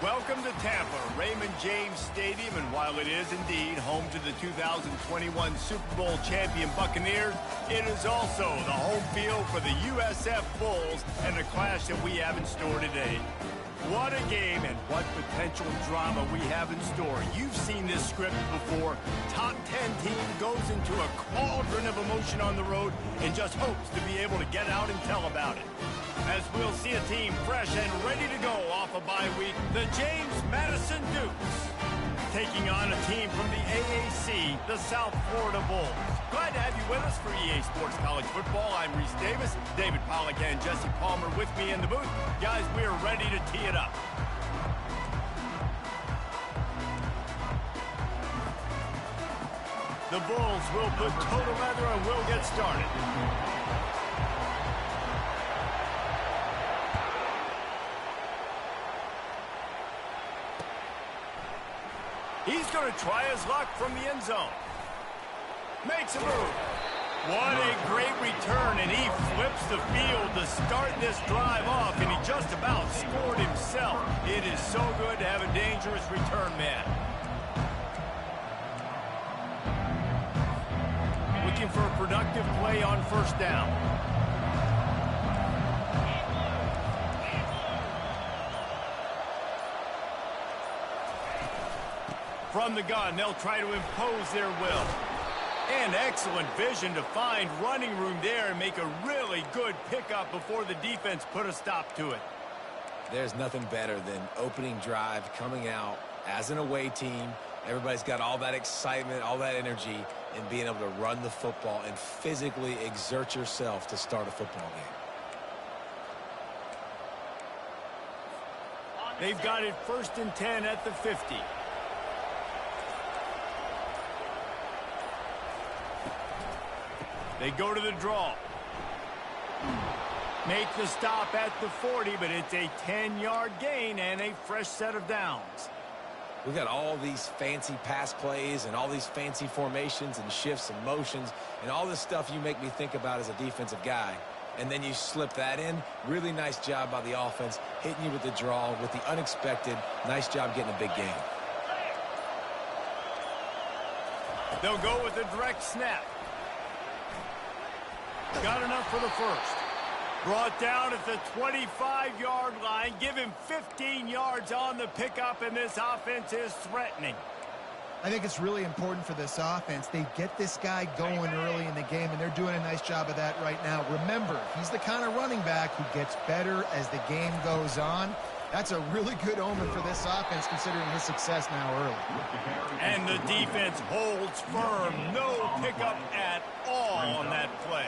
Welcome to Tampa, Raymond James Stadium, and while it is indeed home to the 2021 Super Bowl champion Buccaneers, it is also the home field for the USF Bulls and the clash that we have in store today. What a game and what potential drama we have in store. You've seen this script before. Top 10 team goes into a cauldron of emotion on the road and just hopes to be able to get out and tell about it. As we'll see a team fresh and ready to go off a bye week, the James Madison Dukes taking on a team from the AAC, the South Florida Bulls. Glad to have you with us for EA Sports College Football. I'm Reese Davis, David Pollack and Jesse Palmer with me in the booth. Guys, we are ready to tee it up. The Bulls will put total leather and we'll get started. He's going to try his luck from the end zone. Makes a move. What a great return, and he flips the field to start this drive off, and he just about scored himself. It is so good to have a dangerous return man. Looking for a productive play on first down. From the gun, they'll try to impose their will. And excellent vision to find running room there and make a really good pickup before the defense put a stop to it. There's nothing better than opening drive, coming out as an away team. Everybody's got all that excitement, all that energy, and being able to run the football and physically exert yourself to start a football game. They've got it 1st and 10 at the 50. They go to the draw. Make the stop at the 40, but it's a 10-yard gain and a fresh set of downs. We've got all these fancy pass plays and all these fancy formations and shifts and motions and all this stuff you make me think about as a defensive guy. And then you slip that in. Really nice job by the offense, hitting you with the draw, with the unexpected. Nice job getting a big gain. They'll go with a direct snap. Got enough for the first. Brought down at the 25-yard line. Give him 15 yards on the pickup, and this offense is threatening. I think it's really important for this offense. They get this guy going early in the game, and they're doing a nice job of that right now. Remember, he's the kind of running back who gets better as the game goes on. That's a really good omen for this offense, considering his success now early. And the defense holds firm. No pickup at all on that play.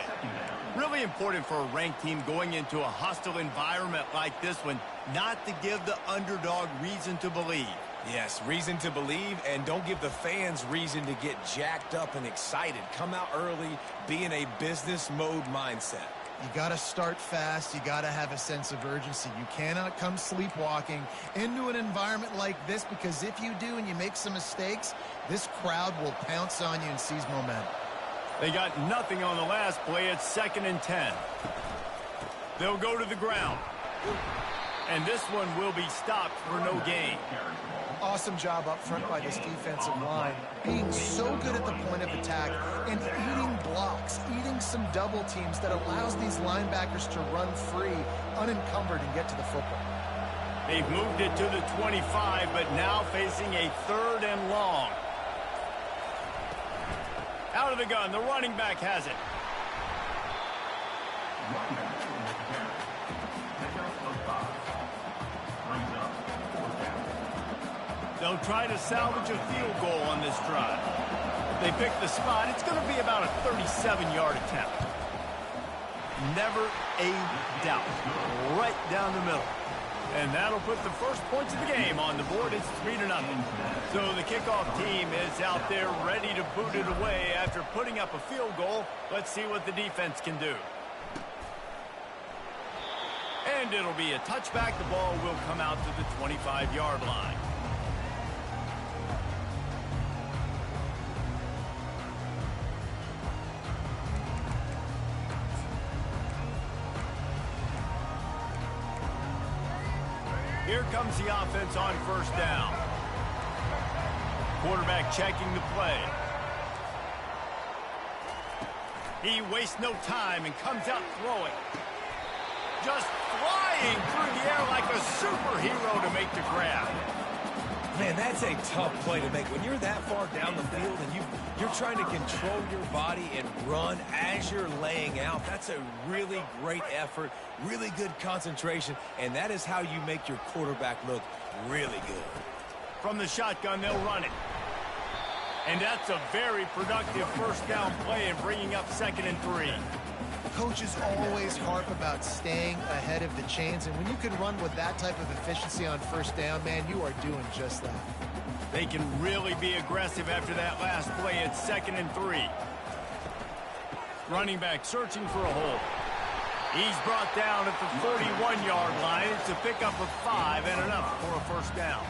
Really important for a ranked team going into a hostile environment like this one, not to give the underdog reason to believe. Yes, reason to believe, and don't give the fans reason to get jacked up and excited. Come out early, be in a business mode mindset. You got to start fast. You got to have a sense of urgency. You cannot come sleepwalking into an environment like this, because if you do and you make some mistakes, this crowd will pounce on you and seize momentum. They got nothing on the last play. It's 2nd and 10. They'll go to the ground. And this one will be stopped for no gain. Awesome job up front by this defensive line, being so good at the point of attack and eating blocks, eating some double teams that allows these linebackers to run free, unencumbered, and get to the football. They've moved it to the 25, but now facing a 3rd and long. Out of the gun, the running back has it. They'll try to salvage a field goal on this drive. If they pick the spot, it's going to be about a 37-yard attempt. Never a doubt. Right down the middle. And that'll put the first points of the game on the board. It's 3-0. So the kickoff team is out there ready to boot it away after putting up a field goal. Let's see what the defense can do. And it'll be a touchback. The ball will come out to the 25-yard line. Here comes the offense on first down. Quarterback checking the play. He wastes no time and comes out throwing. Just flying through the air like a superhero to make the grab. Man, that's a tough play to make. When you're that far down the field and you're trying to control your body and run as you're laying out, that's a really great effort, really good concentration, and that is how you make your quarterback look really good. From the shotgun, they'll run it. And that's a very productive first down play and bringing up 2nd and 3. Coaches always harp about staying ahead of the chains, and when you can run with that type of efficiency on first down, man, you are doing just that. They can really be aggressive after that last play. It's 2nd and 3. Running back searching for a hole. He's brought down at the 41-yard line. It's a pickup of 5 and enough for a first down.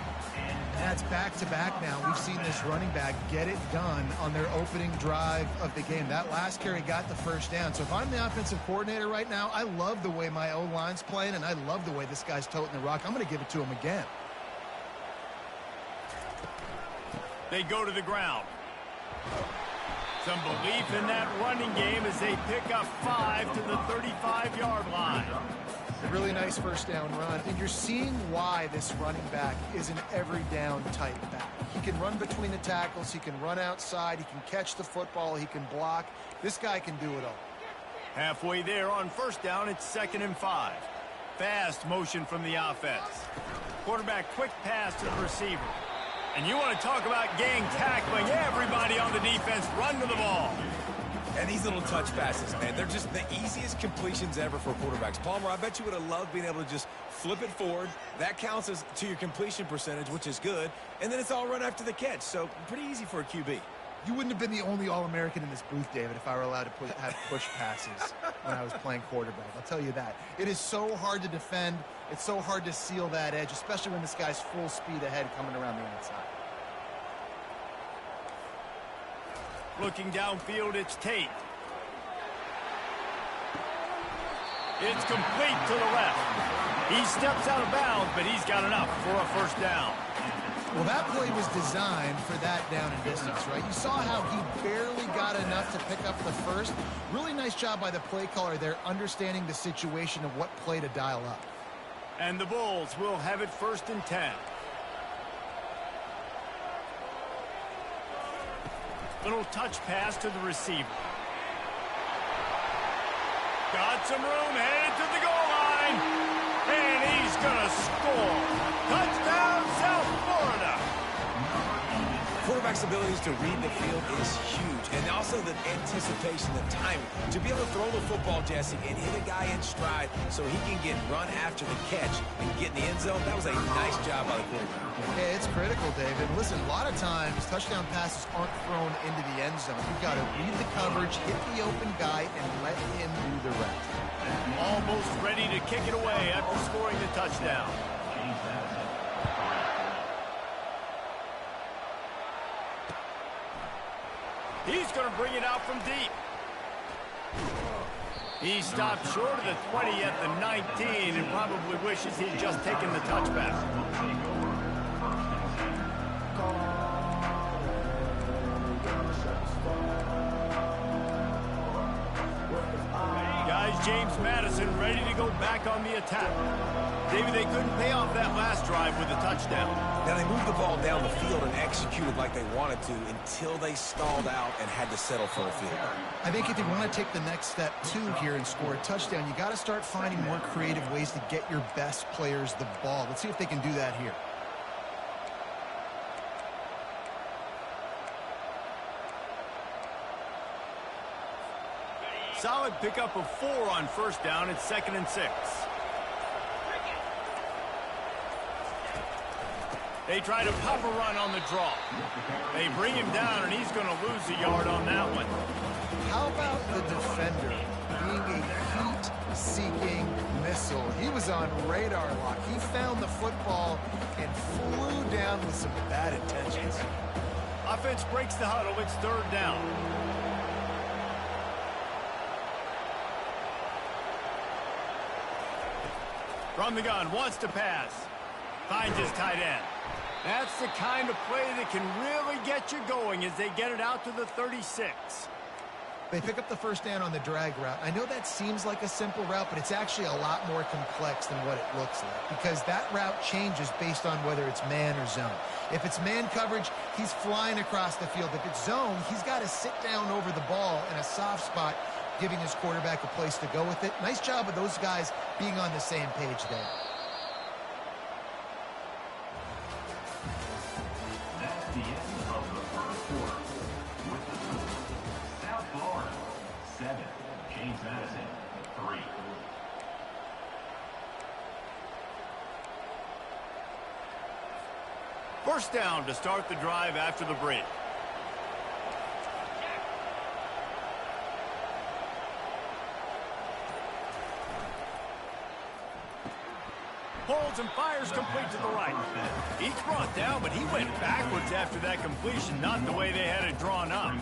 That's back-to-back now. We've seen this running back get it done on their opening drive of the game. That last carry got the first down. So if I'm the offensive coordinator right now, I love the way my O-line's playing, and I love the way this guy's toting the rock. I'm going to give it to him again. They go to the ground. Some belief in that running game as they pick up 5 to the 35-yard line. A really nice first down run, and you're seeing why this running back is an every down type back. He can run between the tackles, he can run outside, he can catch the football, he can block. This guy can do it all. Halfway there on first down, it's 2nd and 5. Fast motion from the offense. Quarterback quick pass to the receiver. And you want to talk about gang tackling. Everybody on the defense run to the ball. And these little touch passes, man, they're just the easiest completions ever for quarterbacks. Palmer, I bet you would have loved being able to just flip it forward. That counts as to your completion percentage, which is good. And then it's all run after the catch. So pretty easy for a QB. You wouldn't have been the only All-American in this booth, David, if I were allowed to have push passes when I was playing quarterback. I'll tell you that. It is so hard to defend. It's so hard to seal that edge, especially when this guy's full speed ahead coming around the outside. Looking downfield, it's Tate. It's complete to the left. He steps out of bounds, but he's got enough for a first down. Well, that play was designed for that down and distance, right? You saw how he barely got enough to pick up the first. Really nice job by the play caller there, understanding the situation of what play to dial up. And the Bulls will have it 1st and 10. Little touch pass to the receiver. Got some room, headed to the goal line. And he's going to score. Touchdown, South Florida. Quarterback's abilities to read the field is huge. And also the anticipation, the timing. To be able to throw the football, Jesse, and hit a guy in stride so he can get run after the catch and get in the end zone, that was a nice job by the quarterback. Yeah, it's critical, David. Listen, a lot of times touchdown passes aren't thrown into the end zone. You've got to read the coverage, hit the open guy, and let him do the rest. Almost ready to kick it away after scoring the touchdown. He's going to bring it out from deep. He stopped short of the 20 at the 19 and probably wishes he'd just taken the touchback. Guys, James Madison ready to go back on the attack. David, they couldn't pay off that last drive with a touchdown. Now, they moved the ball down the field and executed like they wanted to until they stalled out and had to settle for a field goal. I think if you want to take the next step, too, here and score a touchdown, you got to start finding more creative ways to get your best players the ball. Let's see if they can do that here. Solid pickup of 4 on first down. It's 2nd and 6. They try to pop a run on the draw. They bring him down, and he's going to lose a yard on that one. How about the defender being a heat-seeking missile? He was on radar lock. He found the football and flew down with some bad intentions. Offense breaks the huddle. It's 3rd down. From the gun, wants to pass. Finds his tight end. That's the kind of play that can really get you going as they get it out to the 36. They pick up the first down on the drag route. I know that seems like a simple route, but it's actually a lot more complex than what it looks like because that route changes based on whether it's man or zone. If it's man coverage, he's flying across the field. If it's zone, he's got to sit down over the ball in a soft spot, giving his quarterback a place to go with it. Nice job of those guys being on the same page there. That's the end of the first quarter. With the score, South Florida 7, James Madison 3. First down to start the drive after the break. Holds and fires complete to the right. He's brought down, but he went backwards after that completion, not the way they had it drawn up.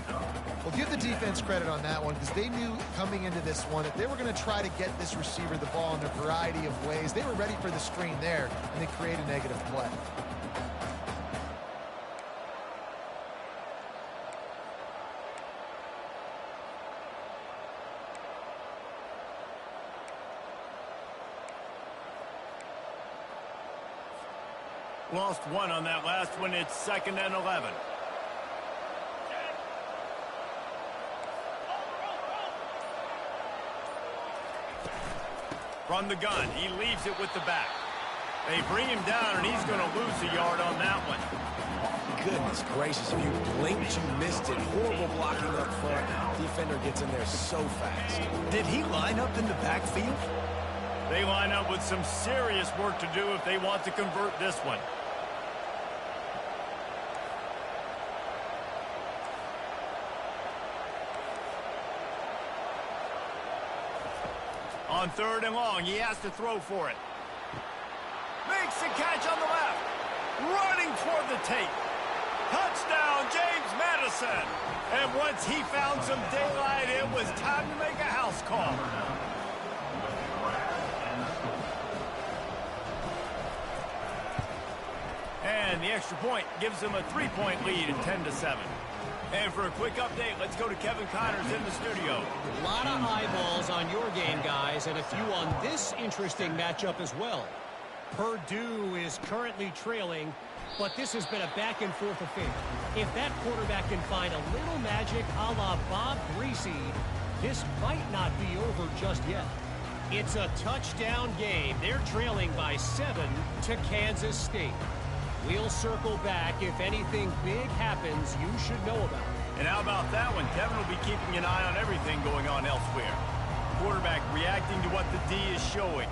Well, give the defense credit on that one because they knew coming into this one that they were going to try to get this receiver the ball in a variety of ways. They were ready for the screen there, and they create a negative play. Lost one on that last one. It's 2nd and 11. From the gun, he leaves it with the back. They bring him down, and he's going to lose a yard on that one. Goodness gracious, if you blinked, you missed it. Horrible blocking up front. Defender gets in there so fast. Did he line up in the backfield? They line up with some serious work to do if they want to convert this one. On 3rd and long, he has to throw for it. Makes the catch on the left. Running toward the tape. Touchdown, James Madison. And once he found some daylight, it was time to make a house call. And the extra point gives them a 3-point lead at 10-7. And for a quick update, let's go to Kevin Connors in the studio. A lot of eyeballs on your game, guys, and a few on this interesting matchup as well. Purdue is currently trailing, but this has been a back-and-forth affair. If that quarterback can find a little magic a la Bob Greasy, this might not be over just yet. It's a touchdown game. They're trailing by 7 to Kansas State. We'll circle back. If anything big happens, you should know about it. And how about that one? Kevin will be keeping an eye on everything going on elsewhere. Quarterback reacting to what the D is showing.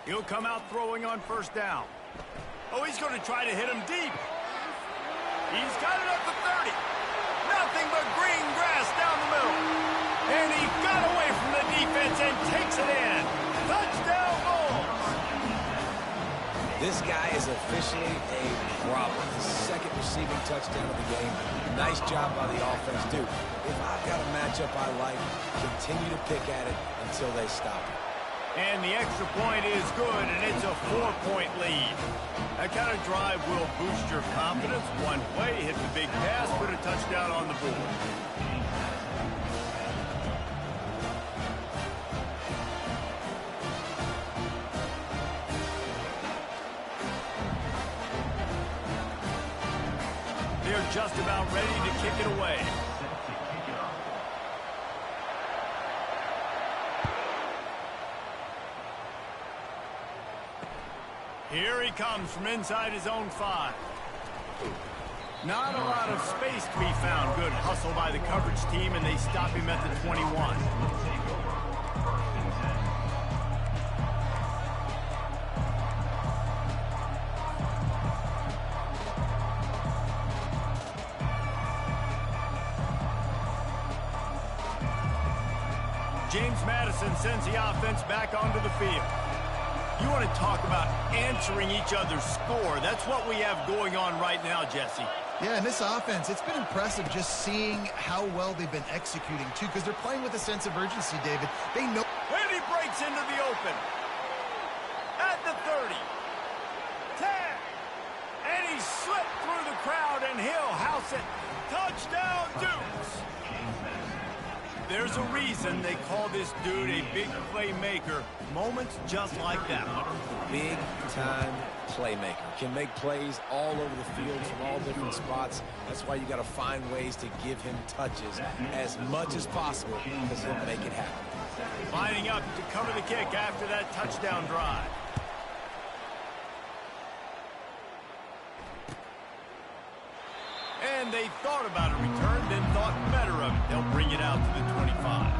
He'll come out throwing on 1st down. Oh, he's going to try to hit him deep. He's got it up to 30. Nothing but green grass down the middle. And he got away from the defense and takes it in. Touchdown, Bulls! This guy is officially a problem. His 2nd receiving touchdown of the game. Nice job by the offense, too. If I've got a matchup I like, continue to pick at it until they stop it. And the extra point is good, and it's a 4-point lead. That kind of drive will boost your confidence. One play, hit the big pass, put a touchdown on the board. They're just about ready to kick it away. Here he comes from inside his own 5. Not a lot of space to be found. Good hustle by the coverage team, and they stop him at the 21. James Madison sends the offense back onto the field. You want to talk about answering each other's score. That's what we have going on right now, Jesse. Yeah, and this offense, it's been impressive just seeing how well they've been executing, too, because they're playing with a sense of urgency, David. They know. And he breaks into the open. At the 30. 10. And he slipped through the crowd, and he'll house it. Touchdown, Dukes. There's a reason they call this dude a big playmaker. Moments just like that one. Big-time playmaker. Can make plays all over the field from all different spots. That's why you got to find ways to give him touches as much as possible, because he'll make it happen. Lining up to cover the kick after that touchdown drive. And they thought about a return, then thought better of it. They'll bring it out to the 25.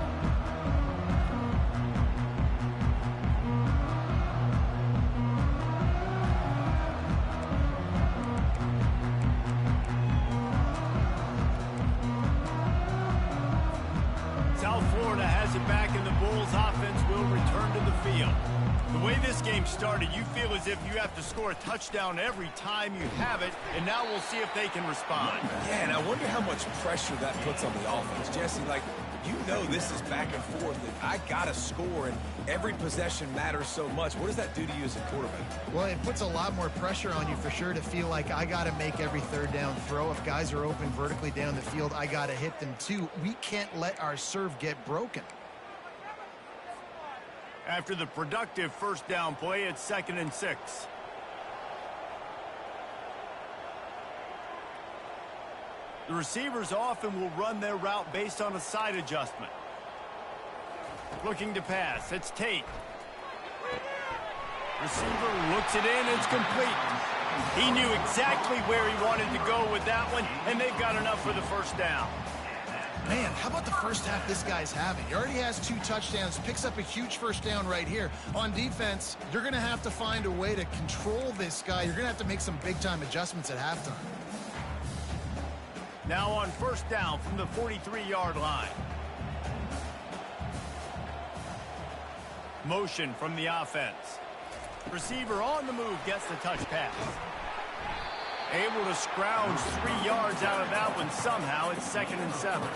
South Florida has it back, and the Bulls offense will return to the field. The way this game started, you feel as if you have to score a touchdown every time you have it, and now we'll see if they can respond. Yeah, and I wonder how much pressure that puts on the offense. Jesse, like, you know this is back and forth, and I got to score, and every possession matters so much. What does that do to you as a quarterback? Well, it puts a lot more pressure on you for sure to feel like I got to make every third down throw. If guys are open vertically down the field, I got to hit them too. We can't let our serve get broken. After the productive first down play, it's 2nd and 6. The receivers often will run their route based on a side adjustment. Looking to pass, it's Tate. Receiver looks it in, it's complete. He knew exactly where he wanted to go with that one, and they've got enough for the first down. Man, how about the first half this guy's having? He already has 2 touchdowns, picks up a huge first down right here. On defense, you're going to have to find a way to control this guy. You're going to have to make some big-time adjustments at halftime. Now on first down from the 43-yard line. Motion from the offense. Receiver on the move gets the touch pass. Able to scrounge 3 yards out of that one somehow. It's 2nd and 7.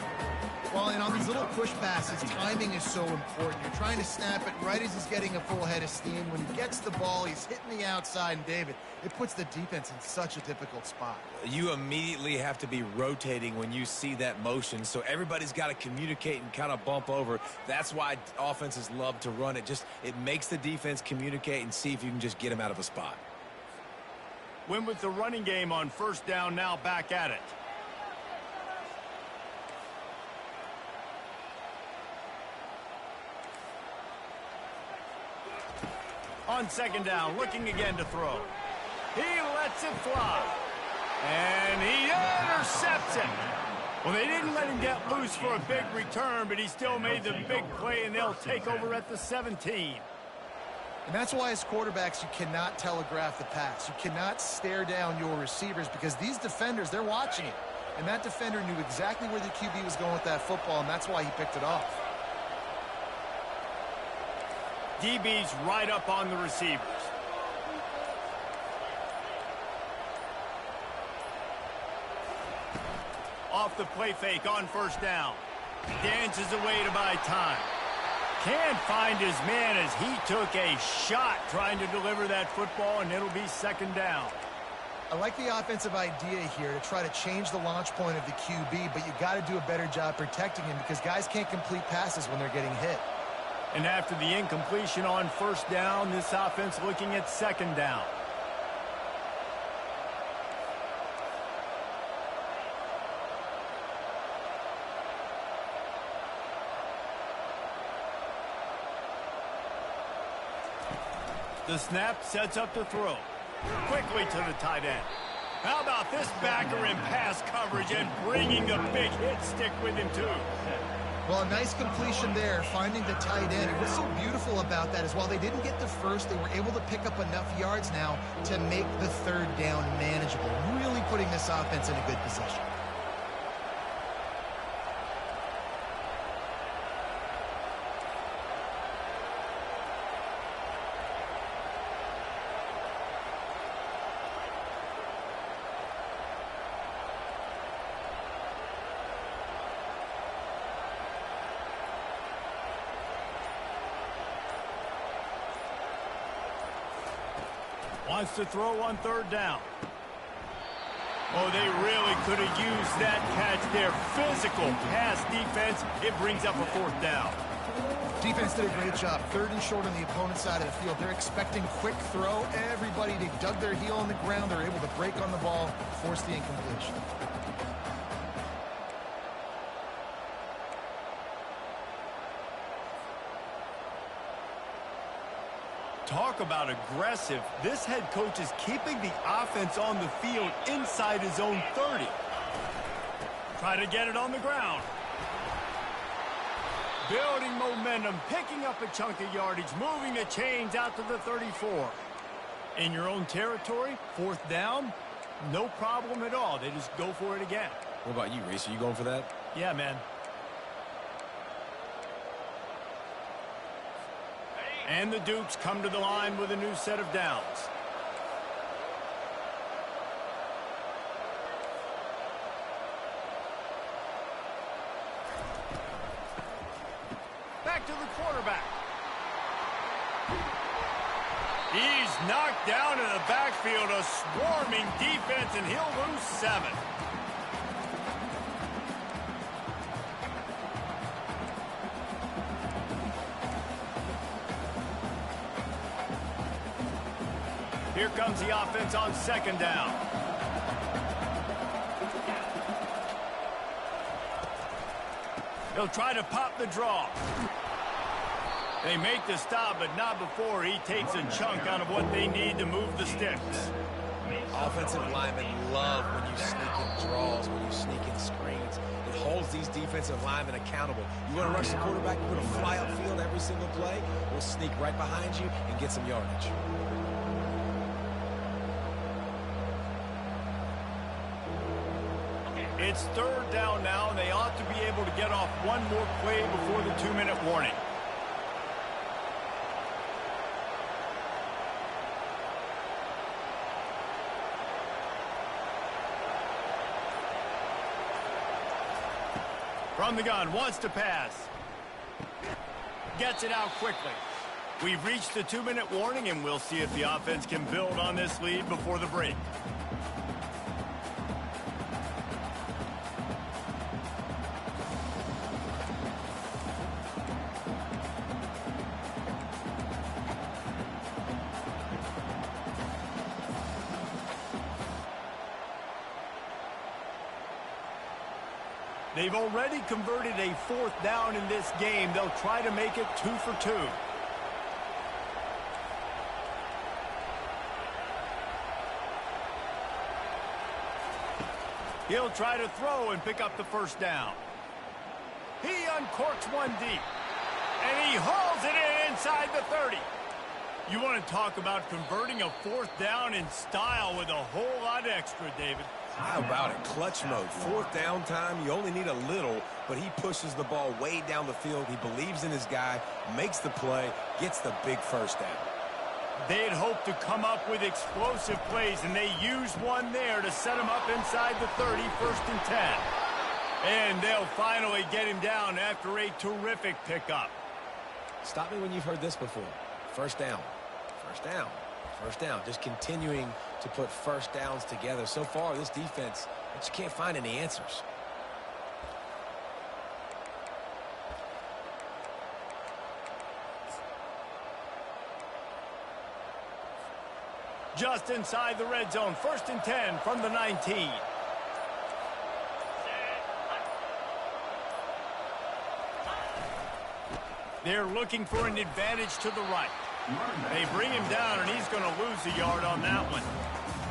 Well, and on these little push passes, timing is so important. You're trying to snap it right as he's getting a full head of steam. When he gets the ball, he's hitting the outside, and David, it puts the defense in such a difficult spot. You immediately have to be rotating when you see that motion, so everybody's got to communicate and kind of bump over. That's why offenses love to run it. It makes the defense communicate and see if you can just get them out of a spot. Win with the running game on first down, now back at it. On 2nd down, looking again to throw. He lets it fly. And he intercepts it. Well, they didn't let him get loose for a big return, but he still made the big play, and they'll take over at the 17. And that's why as quarterbacks, you cannot telegraph the pass. You cannot stare down your receivers because these defenders, they're watching it. And that defender knew exactly where the QB was going with that football, and that's why he picked it off. DB's right up on the receivers. Off the play fake on first down. Dances away to buy time. Can't find his man as he took a shot trying to deliver that football, and it'll be 2nd down. I like the offensive idea here to try to change the launch point of the QB, but you got to do a better job protecting him because guys can't complete passes when they're getting hit. And after the incompletion on first down, this offense looking at 2nd down. The snap sets up the throw. Quickly to the tight end. How about this backer in pass coverage and bringing the big hit stick with him too? Well, a nice completion there, finding the tight end. And what's so beautiful about that is while they didn't get the first, they were able to pick up enough yards now to make the 3rd down manageable, really putting this offense in a good position. Wants to throw on third down. Oh, they really could have used that catch there. Physical pass defense. It brings up a fourth down. Defense did a great job. Third and short on the opponent's side of the field. They're expecting quick throw. Everybody, they dug their heel on the ground. They're able to break on the ball, force the incompletion. Talk about aggressive. This head coach is keeping the offense on the field inside his own 30. Try to get it on the ground. Building momentum, picking up a chunk of yardage, moving the chains out to the 34. In your own territory, fourth down, no problem at all. They just go for it again. What about you, Reese? Are you going for that? Yeah, man. And the Dukes come to the line with a new set of downs. Back to the quarterback. He's knocked down in the backfield, a swarming defense, and he'll lose 7. Here comes the offense on second down. He'll try to pop the draw. They make the stop, but not before he takes a chunk out of what they need to move the sticks. Offensive linemen love when you sneak in draws, when you sneak in screens. It holds these defensive linemen accountable. You want to rush the quarterback, you want to fly upfield every single play, we'll sneak right behind you and get some yardage. It's third down now, and they ought to be able to get off one more play before the 2-minute warning. From the gun, wants to pass. Gets it out quickly. We've reached the 2-minute warning, and we'll see if the offense can build on this lead before the break. They've already converted a fourth down in this game. They'll try to make it 2 for 2. He'll try to throw and pick up the first down. He uncorks one deep. And he hauls it in inside the 30. You want to talk about converting a fourth down in style with a whole lot extra, David. How about it? Clutch mode. Fourth down time. You only need a little, but he pushes the ball way down the field. He believes in his guy, makes the play, gets the big first down. They had hoped to come up with explosive plays, and they used one there to set him up inside the 30, 1st and 10. And they'll finally get him down after a terrific pickup. Stop me when you've heard this before. First down. First down. First down. Just continuing to put first downs together. So far, this defense, I just can't find any answers. Just inside the red zone. 1st and 10 from the 19. They're looking for an advantage to the right. They bring him down, and he's going to lose a yard on that one.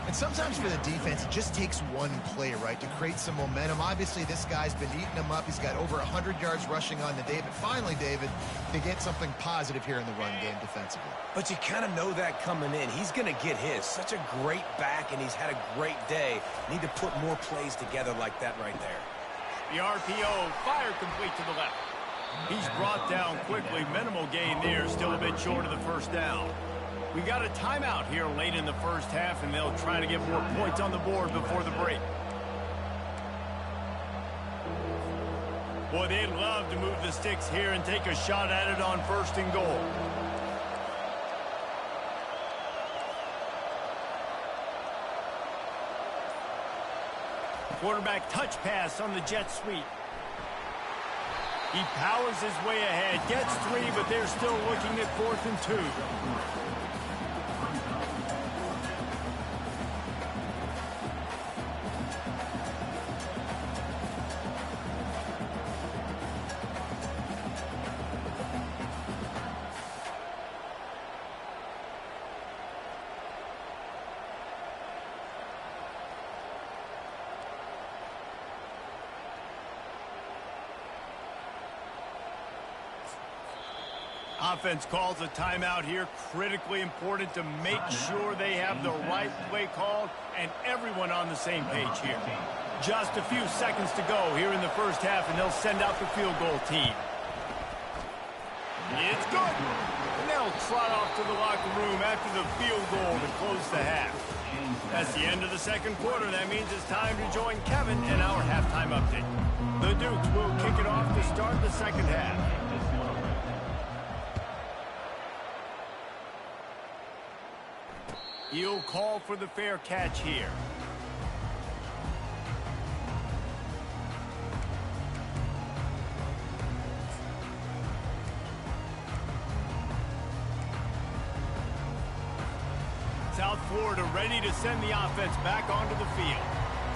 And sometimes for the defense, it just takes one play, right, to create some momentum. Obviously, this guy's been eating them up. He's got over 100 yards rushing on the day. But finally, David, they get something positive here in the run game defensively. But you kind of know that coming in. He's going to get his. Such a great back, and he's had a great day. Need to put more plays together like that right there. The RPO, fire complete to the left. He's brought down quickly. Minimal gain there, still a bit short of the first down. We got a timeout here late in the first half, and they'll try to get more points on the board before the break. Boy, they'd love to move the sticks here and take a shot at it on 1st and goal. Quarterback touch pass on the jet sweep. He powers his way ahead, gets 3, but they're still looking at 4th and 2. Offense calls a timeout here. Critically important to make sure they have the right play called and everyone on the same page here. Just a few seconds to go here in the first half, and they'll send out the field goal team. It's good. And they'll trot off to the locker room after the field goal to close the half. That's the end of the second quarter. That means it's time to join Kevin in our halftime update. The Dukes will kick it off to start the second half. He'll call for the fair catch here. South Florida ready to send the offense back onto the field.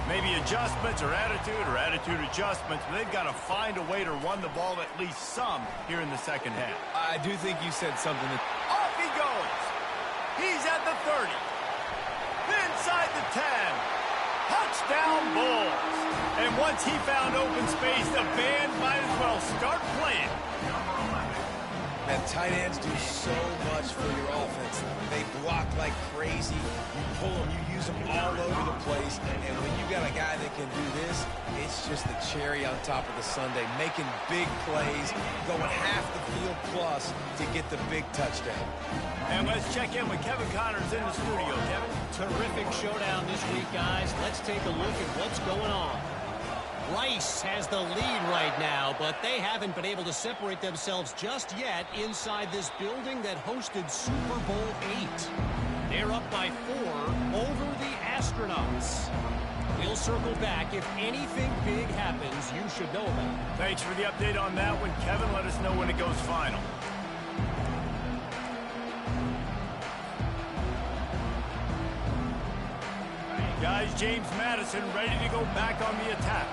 Maybe adjustments or attitude adjustments, but they've got to find a way to run the ball at least some here in the second half. I do think you said something that... Off he goes. He's at the 30. Inside the 10. Touchdown Bulls. And once he found open space, the band might as well start playing. And tight ends do so much for your offense. They block like crazy. You pull them, you use them all over the place. And when you got a guy that can do this, it's just the cherry on top of the sundae, making big plays, going half the field plus to get the big touchdown. And let's check in with Kevin Connors in the studio. Kevin? Terrific showdown this week, guys. Let's take a look at what's going on. Rice has the lead right now, but they haven't been able to separate themselves just yet inside this building that hosted Super Bowl VIII. They're up by 4 over the Astronauts. We'll circle back. If anything big happens, you should know about it. Thanks for the update on that one, Kevin. Let us know when it goes final. Guys, James Madison ready to go back on the attack.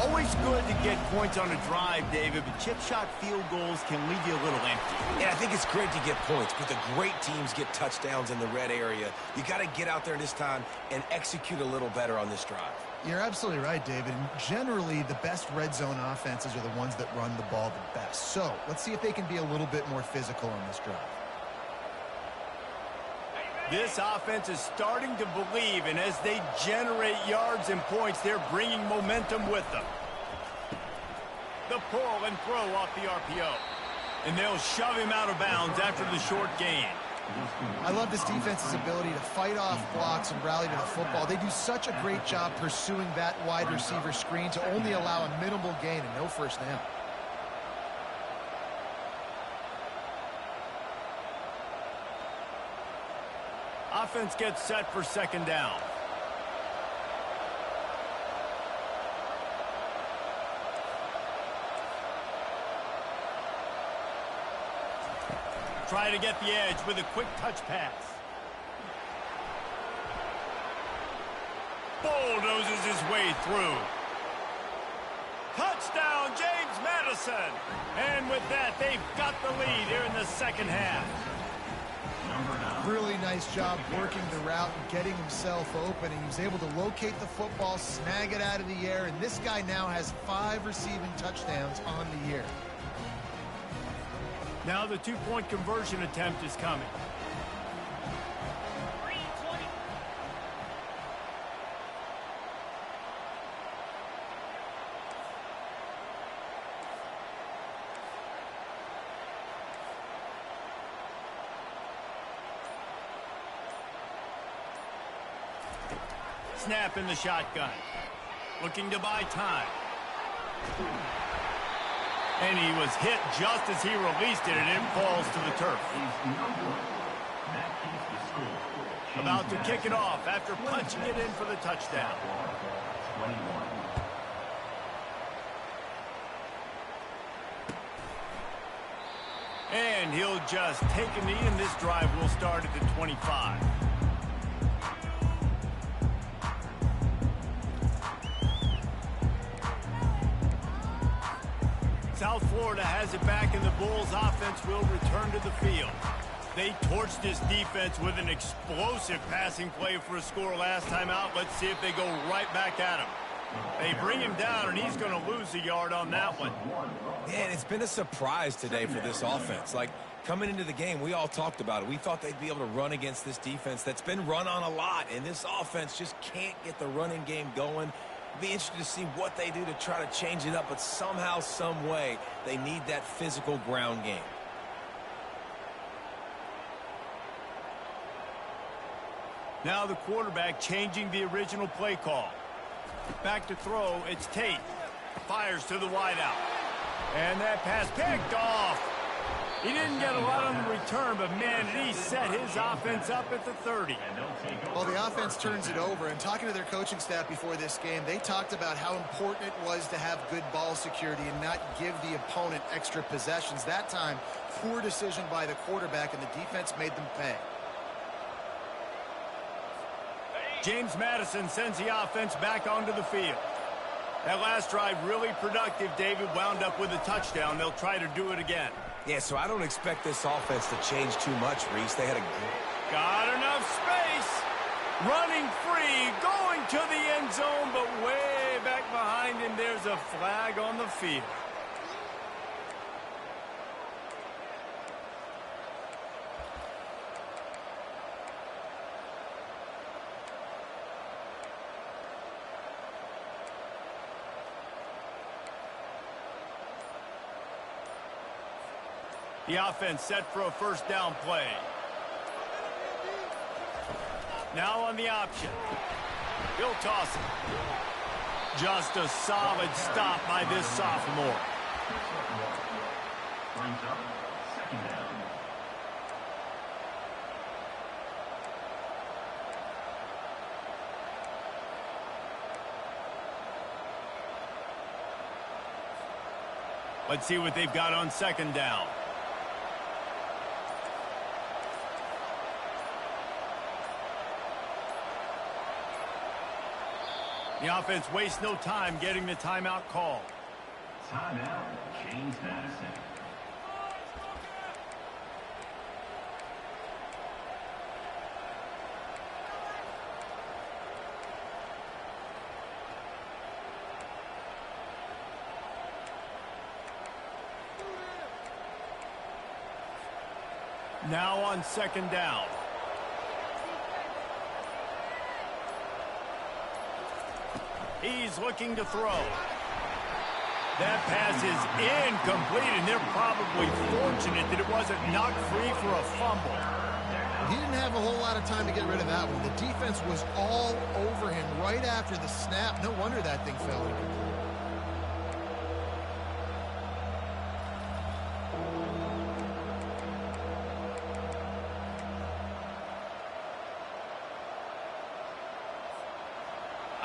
Always good to get points on a drive, David, but chip shot field goals can leave you a little empty. Yeah, I think it's great to get points, but the great teams get touchdowns in the red area. You got to get out there this time and execute a little better on this drive. You're absolutely right, David. And generally, the best red zone offenses are the ones that run the ball the best. So let's see if they can be a little bit more physical on this drive. This offense is starting to believe, and as they generate yards and points, they're bringing momentum with them. The pull and throw off the RPO. And they'll shove him out of bounds after the short gain. I love this defense's ability to fight off blocks and rally to the football. They do such a great job pursuing that wide receiver screen to only allow a minimal gain and no first down. Offense gets set for second down. Try to get the edge with a quick touch pass. Bulldozes his way through. Touchdown, James Madison. And with that, they've got the lead here in the second half. Really nice job working the route and getting himself open. And he was able to locate the football, snag it out of the air, and this guy now has 5 receiving touchdowns on the year. Now the two-point conversion attempt is coming. Snap in the shotgun. Looking to buy time. And he was hit just as he released it, and it falls to the turf. About to kick it off after punching it in for the touchdown. 21. And he'll just take a knee, and this drive will start at the 25. South Florida has it back, and the Bulls offense will return to the field. They torched this defense with an explosive passing play for a score last time out. Let's see if they go right back at him. They bring him down, and he's going to lose a yard on that one. Man, it's been a surprise today for this offense. Like, coming into the game, we all talked about it. We thought they'd be able to run against this defense that's been run on a lot, and this offense just can't get the running game going. Be interested to see what they do to try to change it up, but somehow, some way, they need that physical ground game. Now the quarterback changing the original play call. Back to throw, it's Tate. Fires to the wideout. And that pass picked off. He didn't get a lot on the return, but man, he set his offense up at the 30. Well, the offense turns it over, and talking to their coaching staff before this game, they talked about how important it was to have good ball security and not give the opponent extra possessions. That time, poor decision by the quarterback, and the defense made them pay. James Madison sends the offense back onto the field. That last drive really productive. David wound up with a touchdown. They'll try to do it again. Yeah, so I don't expect this offense to change too much, Reese. They had a... Got enough space. Running free, going to the end zone, but way back behind him, there's a flag on the field. The offense set for a first down play. Now on the option. He'll toss it. Just a solid stop by this sophomore. Brings up second down. Let's see what they've got on second down. The offense wastes no time getting the timeout called. Timeout, James Madison. Now on second down. He's looking to throw. That pass is incomplete, and they're probably fortunate that it wasn't knocked free for a fumble. He didn't have a whole lot of time to get rid of that one. The defense was all over him right after the snap. No wonder that thing fell.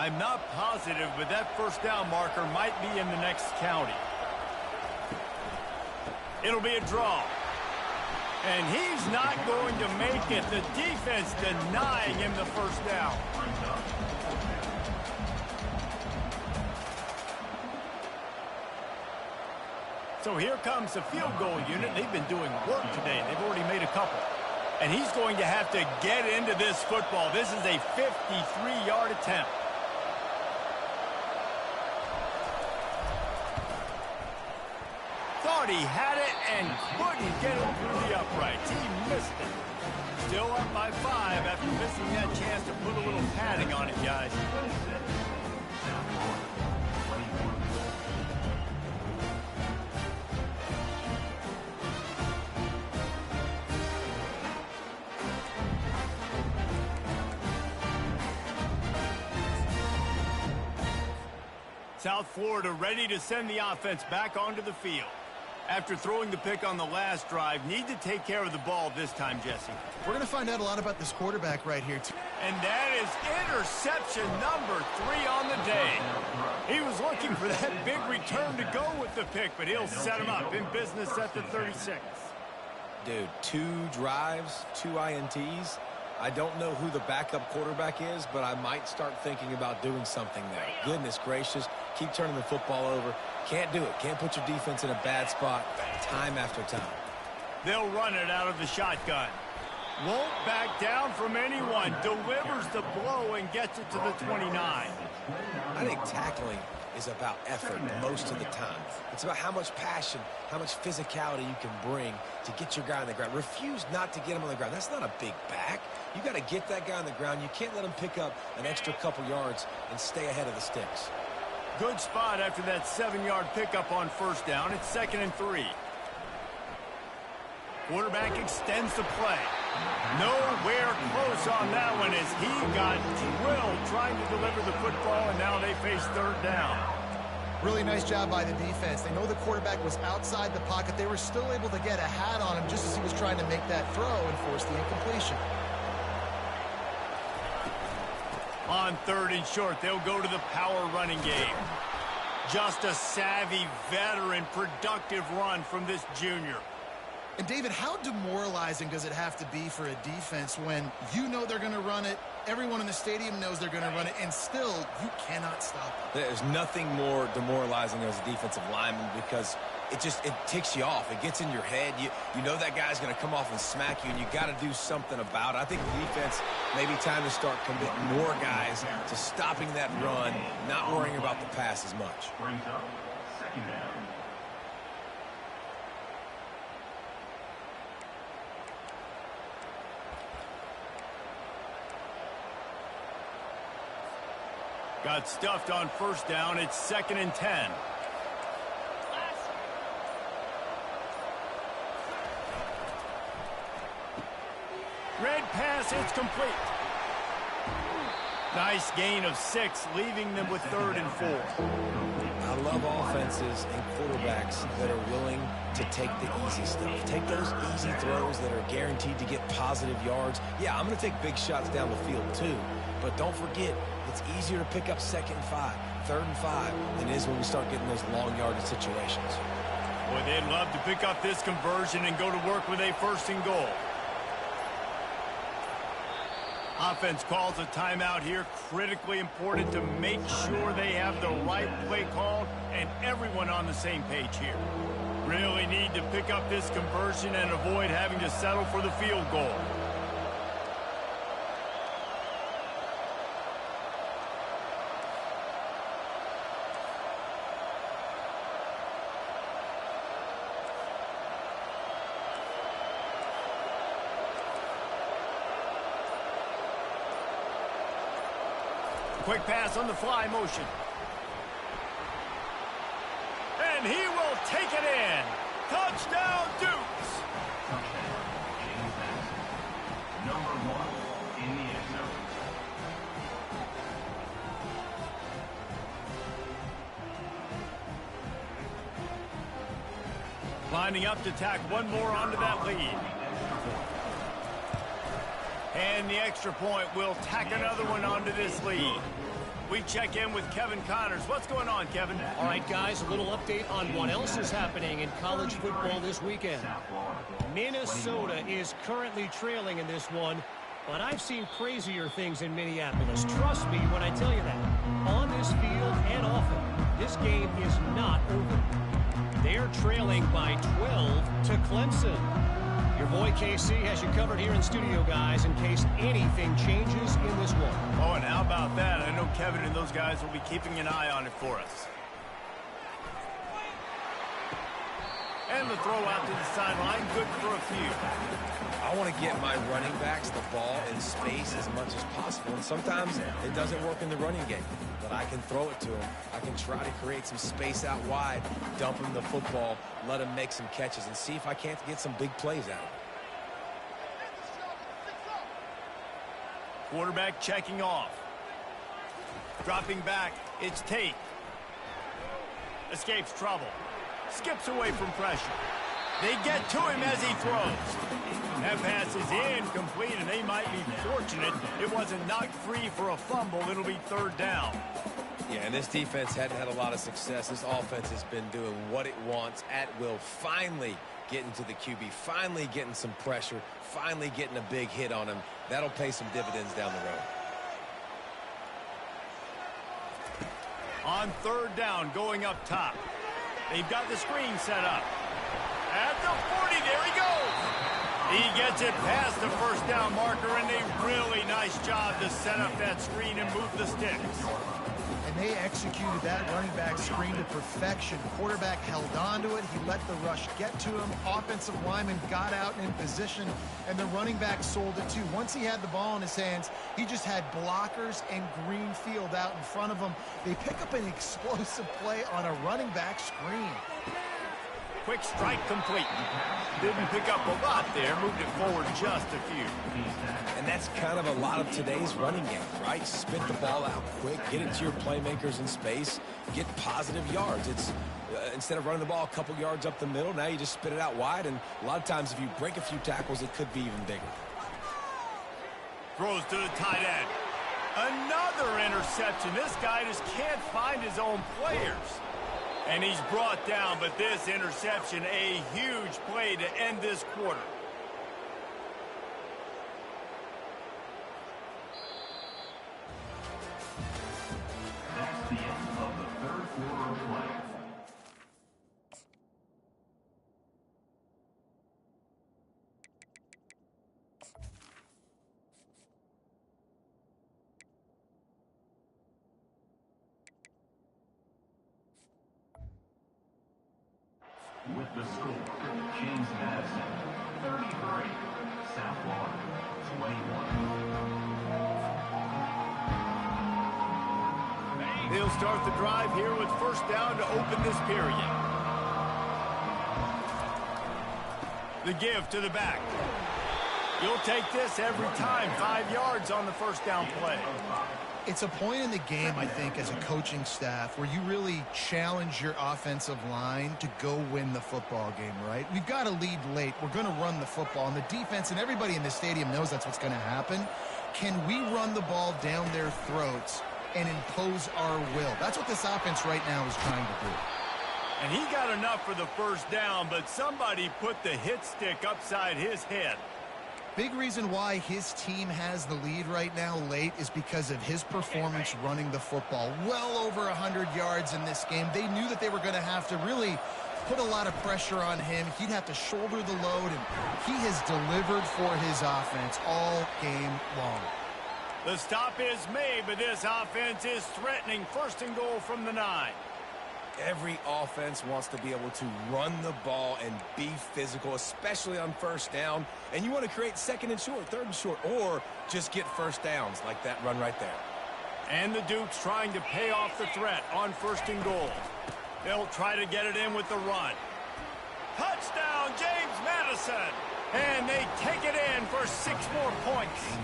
I'm not positive, but that first down marker might be in the next county. It'll be a draw. And he's not going to make it. The defense denying him the first down. So here comes the field goal unit. They've been doing work today. They've already made a couple. And he's going to have to get into this football. This is a 53-yard attempt. Thought he had it and couldn't get it through the uprights. He missed it. Still up by 5 after missing that chance to put a little padding on it, guys. South Florida ready to send the offense back onto the field. After throwing the pick on the last drive, need to take care of the ball this time, Jesse. We're going to find out a lot about this quarterback right here, too. And that is interception number 3 on the day. He was looking for that big return to go with the pick, but he'll set him up in business at the 36. Dude, 2 drives, 2 INTs. I don't know who the backup quarterback is, but I might start thinking about doing something there. Goodness gracious, keep turning the football over. Can't do it. Can't put your defense in a bad spot time after time. They'll run it out of the shotgun. Won't back down from anyone. Delivers the blow and gets it to the 29. I think tackling is about effort most of the time. It's about how much passion, how much physicality you can bring to get your guy on the ground. Refuse not to get him on the ground. That's not a big back. You got to get that guy on the ground. You can't let him pick up an extra couple yards and stay ahead of the sticks. Good spot after that 7-yard pickup on first down. It's 2nd and 3. Quarterback extends the play. Nowhere close on that one as he got drilled trying to deliver the football, and now they face 3rd down. Really nice job by the defense. They know the quarterback was outside the pocket. They were still able to get a hat on him just as he was trying to make that throw and force the incompletion. On 3rd and short, they'll go to the power running game. Just a savvy, veteran, productive run from this junior. And, David, how demoralizing does it have to be for a defense when you know they're going to run it, everyone in the stadium knows they're going to run it, and still you cannot stop it? There's nothing more demoralizing as a defensive lineman because it ticks you off. It gets in your head. You know that guy's going to come off and smack you, and you got to do something about it. I think the defense maybe time to start committing more guys to stopping that run, not worrying about the pass as much. Brings up 2nd down. Got stuffed on first down. It's 2nd and 10. Red pass, it's complete. Nice gain of 6, leaving them with 3rd and 4. I love offenses and quarterbacks that are willing to take the easy stuff. Take those easy throws that are guaranteed to get positive yards. Yeah, I'm going to take big shots down the field too, but don't forget, it's easier to pick up 2nd and 5, 3rd and 5 than it is when we start getting those long yardage situations. Boy, they'd love to pick up this conversion and go to work with a 1st and goal. Offense calls a timeout here. Critically important to make sure they have the right play call and everyone on the same page here. Really need to pick up this conversion and avoid having to settle for the field goal. Quick pass on the fly motion. And he will take it in. Touchdown, Dukes. James Madison, number 1 in the end zone. Lining up to tack one more onto that lead. And the extra point will tack another one onto this lead. We check in with Kevin Connors. What's going on, Kevin? All right, guys, a little update on what else is happening in college football this weekend. Minnesota is currently trailing in this one, but I've seen crazier things in Minneapolis. Trust me when I tell you that. On this field and off it, this game is not over. They're trailing by 12 to Clemson. Your boy KC has you covered here in studio, guys, in case anything changes in this one. Oh, and how about that? I know Kevin and those guys will be keeping an eye on it for us. And the throw out to the sideline, good for a few. I want to get my running backs the ball in space as much as possible, and sometimes it doesn't work in the running game, but I can throw it to them. I can try to create some space out wide, dump them the football, let them make some catches, and see if I can't get some big plays out of it. Quarterback checking off. Dropping back, it's Tate. Escapes trouble. skips away from pressure. They get to him as he throws. That pass is incomplete, and they might be fortunate it wasn't knocked free for a fumble. It'll be third down. Yeah, and this defense hadn't had a lot of success. This offense has been doing what it wants at will. Finally getting to the QB, finally getting some pressure, finally getting a big hit on him. That'll pay some dividends down the road. On third down, going up top. They've got the screen set up. At the 40, there he goes. He gets it past the first down marker, and a really nice job to set up that screen and move the sticks. And they executed that running back screen to perfection. Quarterback held on to it. He let the rush get to him. Offensive lineman got out and in position, and the running back sold it too. Once he had the ball in his hands, he just had blockers and green field out in front of him. They pick up an explosive play on a running back screen. Quick strike complete. Didn't pick up a lot there, moved it forward just a few. And that's kind of a lot of today's running game, right? Spit the ball out quick, get it to your playmakers in space, get positive yards. It's instead of running the ball a couple yards up the middle, now you just spit it out wide, and a lot of times if you break a few tackles, it could be even bigger. Throws to the tight end. Another interception. This guy just can't find his own players. And he's brought down, but this interception, a huge play to end this quarter. That's the end of the third quarter of play. With the score, James Madison, 33, South Florida, 21. They'll start the drive here with first down to open this period. The give to the back. You'll take this every time. 5 yards on the first down play. It's a point in the game, I think, as a coaching staff where you really challenge your offensive line to go win the football game, right? We've got to lead late. We're going to run the football, and the defense and everybody in the stadium knows that's what's going to happen. Can we run the ball down their throats and impose our will? That's what this offense right now is trying to do. And he got enough for the first down, but somebody put the hit stick upside his head. Big reason why his team has the lead right now late is because of his performance running the football. Well over 100 yards in this game. They knew that they were going to have to really put a lot of pressure on him. He'd have to shoulder the load, and he has delivered for his offense all game long. The stop is made, but this offense is threatening. First and goal from the 9. Every offense wants to be able to run the ball and be physical, especially on first down. And you want to create second and short, third and short, or just get first downs like that run right there. And the Dukes trying to pay off the threat on first and goal. They'll try to get it in with the run. Touchdown, James Madison. And they take it in for 6 more points.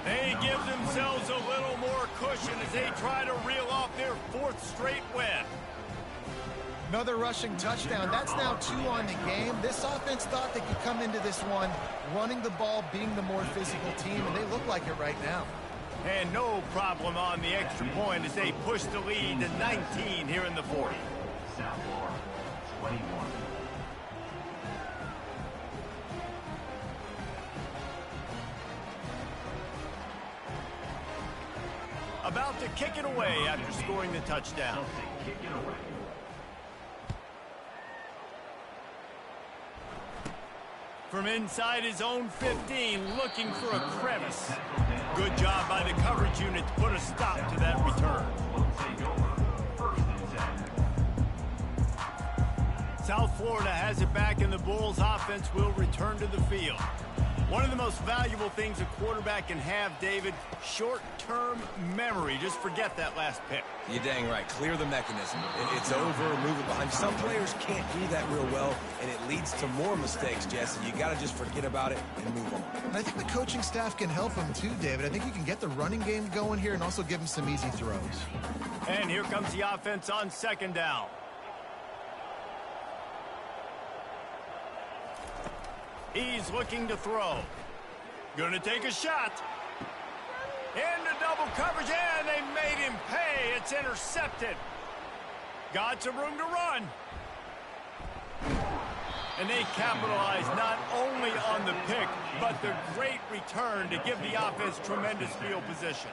They give themselves a little more cushion as they try to reel off their 4th straight win. Another rushing touchdown. That's now 2 on the game. This offense thought they could come into this one running the ball, being the more physical team, and they look like it right now. And no problem on the extra point as they push the lead to 19 here in the 40. South Florida, 21. About to kick it away after scoring the touchdown. Kick it away. From inside his own 15, looking for a crevice. Good job by the coverage unit to put a stop to that return. South Florida has it back, and the Bulls offense will return to the field. One of the most valuable things a quarterback can have, David, short-term memory. Just forget that last pick. You're dang right. Clear the mechanism. It's over, move it behind. Some players can't do that real well, and it leads to more mistakes, Jesse. You got to just forget about it and move on. And I think the coaching staff can help him too, David. I think you can get the running game going here and also give him some easy throws. And here comes the offense on second down. He's looking to throw. Gonna take a shot. Into double coverage, and they made him pay. It's intercepted. Got some room to run. And they capitalize not only on the pick, but the great return to give the offense tremendous field position.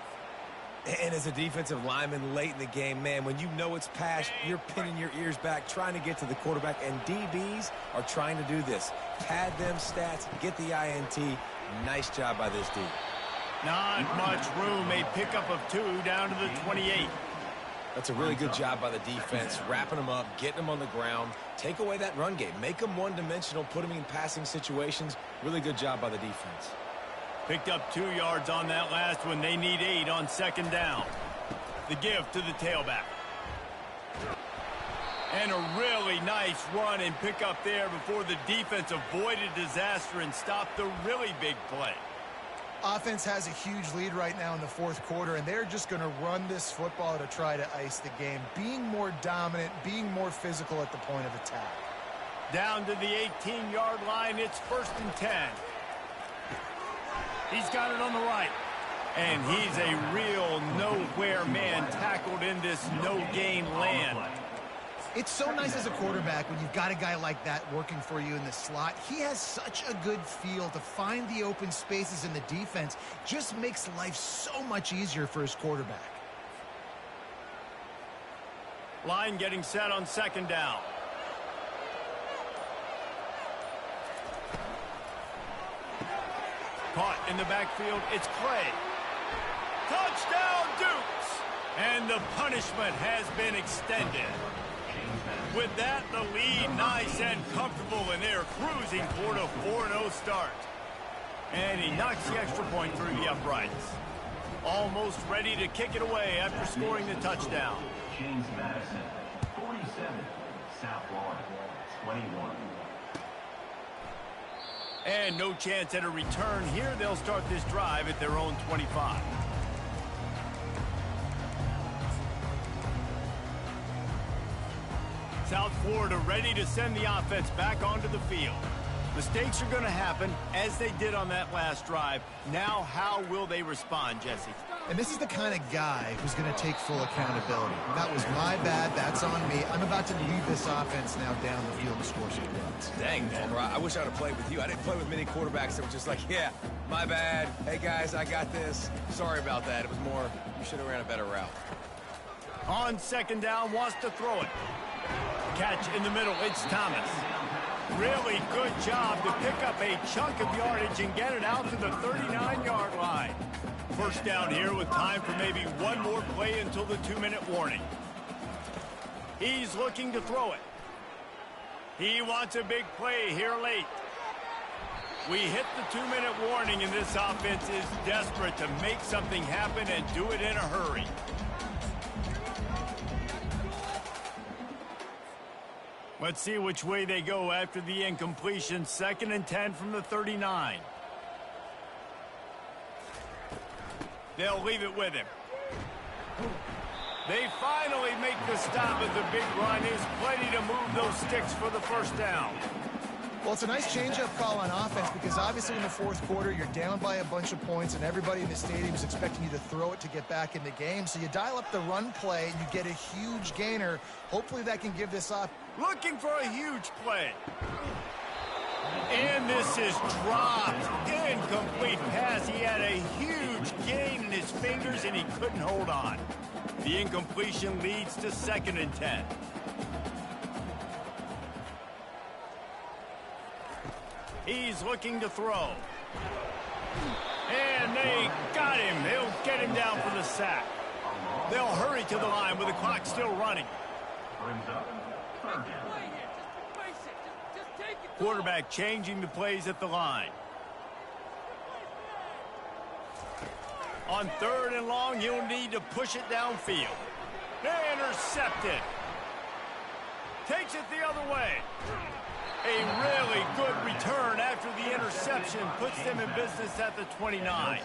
And as a defensive lineman late in the game, man, when you know it's passed, you're pinning your ears back, trying to get to the quarterback, and DBs are trying to do this. Pad them stats, get the INT. Nice job by this D. Not much room. A pickup of 2 down to the 28. That's a really good job by the defense, wrapping them up, getting them on the ground. Take away that run game. Make them one-dimensional, put them in passing situations. Really good job by the defense. Picked up 2 yards on that last one. They need 8 on second down. The give to the tailback. And a really nice run and pick up there before the defense avoided disaster and stopped the really big play. Offense has a huge lead right now in the fourth quarter, and they're just going to run this football to try to ice the game, being more dominant, being more physical at the point of attack. Down to the 18-yard line, it's 1st and 10. He's got it on the right. And he's a real nowhere man tackled in this no-gain land. It's so nice as a quarterback when you've got a guy like that working for you in the slot. He has such a good feel to find the open spaces in the defense. Just makes life so much easier for his quarterback. Line getting set on second down. Caught in the backfield, it's Clay. Touchdown, Dukes! And the punishment has been extended. With that, the lead nice and comfortable, and they're cruising toward a 4-0 start. And he knocks the extra point through the uprights. Almost ready to kick it away after scoring the touchdown. James Madison, 47. South Florida, 21. And no chance at a return here. They'll start this drive at their own 25. South Florida ready to send the offense back onto the field. Mistakes are going to happen, as they did on that last drive. Now, how will they respond, Jesse? And this is the kind of guy who's going to take full accountability. That was my bad. That's on me. I'm about to lead this offense now down the field and score some points. Dang, man. I wish I would have played with you. I didn't play with many quarterbacks that were just like, yeah, my bad. Hey, guys, I got this. Sorry about that. It was more, you should have ran a better route. On second down, wants to throw it. Catch in the middle, it's Thomas. Really good job to pick up a chunk of yardage and get it out to the 39-yard line. First down here with time for maybe one more play until the 2-minute warning. He's looking to throw it. He wants a big play here late. We hit the 2-minute warning, and this offense is desperate to make something happen and do it in a hurry. Let's see which way they go after the incompletion. 2nd and 10 from the 39. They'll leave it with him. They finally make the stop, but the big run is plenty to move those sticks for the first down. Well, it's a nice change-up call on offense because obviously in the fourth quarter, you're down by a bunch of points and everybody in the stadium is expecting you to throw it to get back in the game. So you dial up the run play and you get a huge gainer. Hopefully that can give this off. Looking for a huge play. And this is dropped. Incomplete pass. He had a huge gain in his fingers and he couldn't hold on. The incompletion leads to 2nd and 10. He's looking to throw. And they got him. They'll get him down for the sack. They'll hurry to the line with the clock still running. Quarterback changing the plays at the line. On 3rd and long, he'll need to push it downfield. Intercepted. Takes it the other way. A really good return after the interception puts them in business at the 29.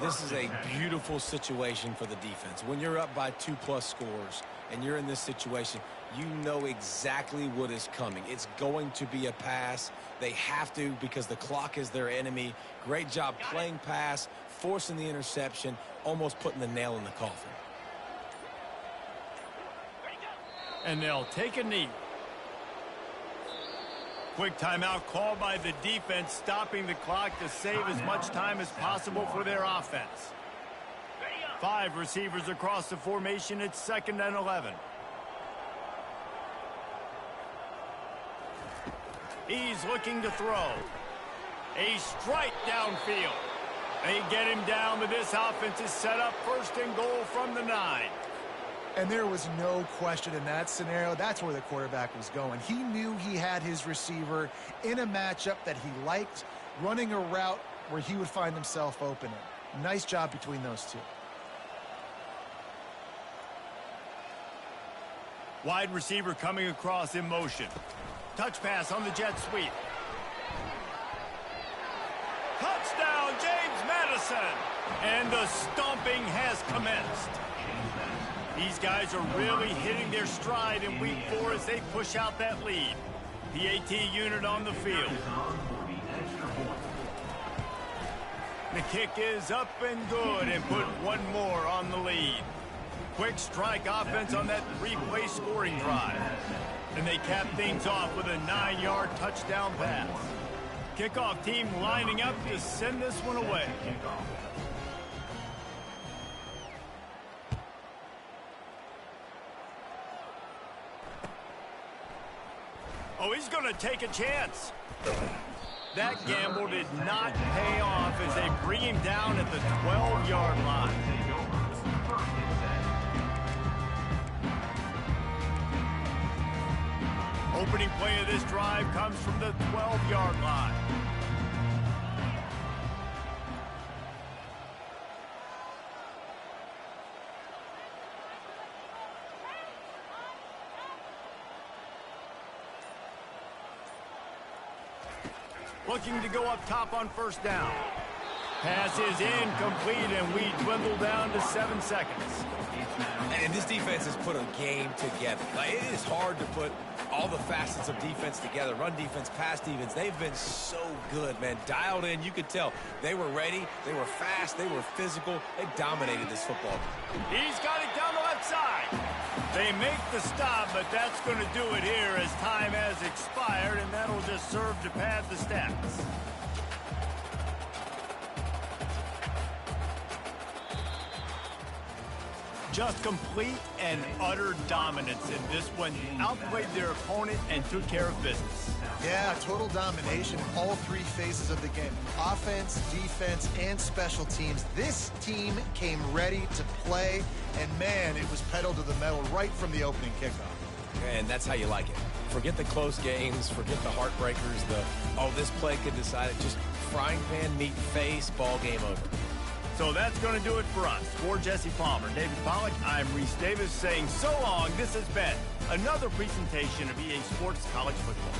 This is a beautiful situation for the defense. When you're up by 2+ scores and you're in this situation, you know exactly what is coming. It's going to be a pass. They have to because the clock is their enemy. Great job playing pass, forcing the interception, almost putting the nail in the coffin. And they'll take a knee. Quick timeout called by the defense, stopping the clock to save as much time as possible for their offense. 5 receivers across the formation. It's 2nd and 11. He's looking to throw. A strike downfield. They get him down, but this offense is set up 1st and goal from the 9. And there was no question in that scenario. That's where the quarterback was going. He knew he had his receiver in a matchup that he liked, running a route where he would find himself open. Nice job between those two. Wide receiver coming across in motion. Touch pass on the jet sweep. Touchdown, James Madison! And the stomping has commenced. These guys are really hitting their stride in week 4 as they push out that lead. PAT unit on the field. The kick is up and good and put one more on the lead. Quick strike offense on that 3-play scoring drive. And they cap things off with a 9-yard touchdown pass. Kickoff team lining up to send this one away. Oh, he's going to take a chance. That gamble did not pay off as they bring him down at the 12-yard line. Opening play of this drive comes from the 12-yard line. Looking to go up top on 1st down. Pass is incomplete, and we dwindle down to 7 seconds. And this defense has put a game together. Like, it is hard to put all the facets of defense together. Run defense, pass defense. They've been so good, man. Dialed in. You could tell they were ready. They were fast. They were physical. They dominated this football game. He's got it down the left side. They make the stop, but that's going to do it here as time has expired, and that'll just serve to pad the stats. Just complete and utter dominance in this one. Outplayed their opponent and took care of business. Yeah, total domination in all 3 phases of the game. Offense, defense, and special teams. This team came ready to play, and man, it was pedal to the metal right from the opening kickoff. And that's how you like it. Forget the close games, forget the heartbreakers, oh, this play could decide it. Just frying pan, meat face, ball game over. So that's going to do it for us. For Jesse Palmer, David Pollack, I'm Reese Davis saying so long. This has been another presentation of EA Sports College Football.